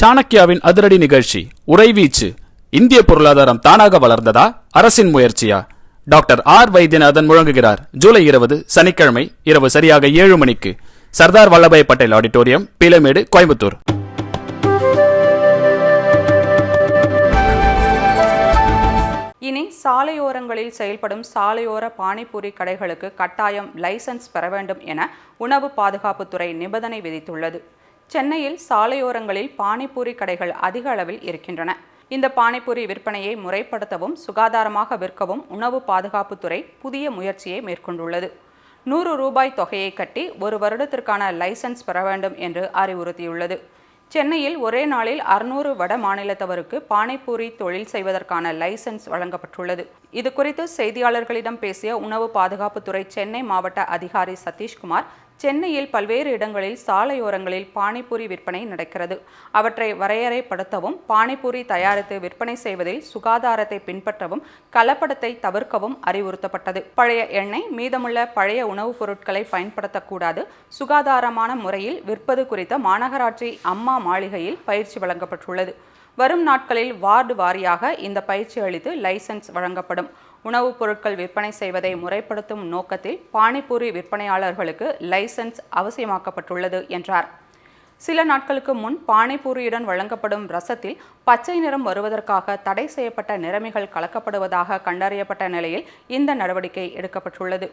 சாணக்கியாவின் அதிரடி நிகழ்ச்சி உறைவீச்சு. இந்திய பொருளாதாரம் தானாக வளர்ந்ததா, அரசின் முயற்சியா? டாக்டர் ஆர் வைத்தியநாதன் முழங்குகிறார். ஜூலை 20 சனிக்கிழமை இரவு சரியாக 7 மணிக்கு சர்தார் வல்லபாய் பட்டேல் ஆடிட்டோரியம், பீலமேடு, கோயம்புத்தூர். இனி சாலையோரங்களில் செயல்படும் சாலையோர பானிபூரி கடைகளுக்கு கட்டாயம் லைசன்ஸ் பெற வேண்டும் என உணவு பாதுகாப்புத்துறை நிபந்தனை விதித்துள்ளது. சென்னையில் சாலையோரங்களில் பானிபூரி கடைகள் அதிக அளவில் இருக்கின்றன. இந்த பானிபூரி விற்பனையை முறைப்படுத்தவும் சுகாதாரமாக விற்கவும் உணவு பாதுகாப்புத்துறை புதிய முயற்சியை மேற்கொண்டுள்ளது. 100 ரூபாய் தொகையை கட்டி 1 வருடத்திற்கான லைசன்ஸ் பெற வேண்டும் என்று அறிவுறுத்தியுள்ளது. சென்னையில் ஒரே நாளில் 600 வட மாநிலத்தவருக்கு பானிபூரி தொழில் செய்வதற்கான லைசன்ஸ் வழங்கப்பட்டுள்ளது. இது குறித்து செய்தியாளர்களிடம் பேசிய உணவு பாதுகாப்புத்துறை சென்னை மாவட்ட அதிகாரி சதீஷ்குமார், சென்னையில் பல்வேறு இடங்களில் சாலையோரங்களில் பானிபூரி விற்பனை நடக்கிறது. அவற்றை வரையறைப்படுத்தவும், பானிபூரி தயாரித்து விற்பனை செய்வதில் சுகாதாரத்தை பின்பற்றவும், கலப்படத்தை தவிர்க்கவும் அறிவுறுத்தப்பட்டது. பழைய எண்ணெய், மீதமுள்ள பழைய உணவுப் பொருட்களை பயன்படுத்தக்கூடாது. சுகாதாரமான முறையில் விற்பது குறித்த மாநகராட்சி அம்மா மாளிகையில் பயிற்சி வழங்கப்பட்டுள்ளது. வரும் நாட்களில் வார்டு வாரியாக இந்த பயிற்சி அளித்து லைசன்ஸ் வழங்கப்படும். உணவுப் பொருட்கள் விற்பனை செய்வதை முறைப்படுத்தும் நோக்கத்தில் பானிபூரி விற்பனையாளர்களுக்கு லைசன்ஸ் அவசியமாக்கப்பட்டுள்ளது என்றார். சில நாட்களுக்கு முன் பானிபூரியுடன் வழங்கப்படும் ரசத்தில் பச்சை நிறம் வருவதற்காக தடை செய்யப்பட்ட நிறமிகள் கலக்கப்படுவதாக கண்டறியப்பட்ட நிலையில் இந்த நடவடிக்கை எடுக்கப்பட்டுள்ளது.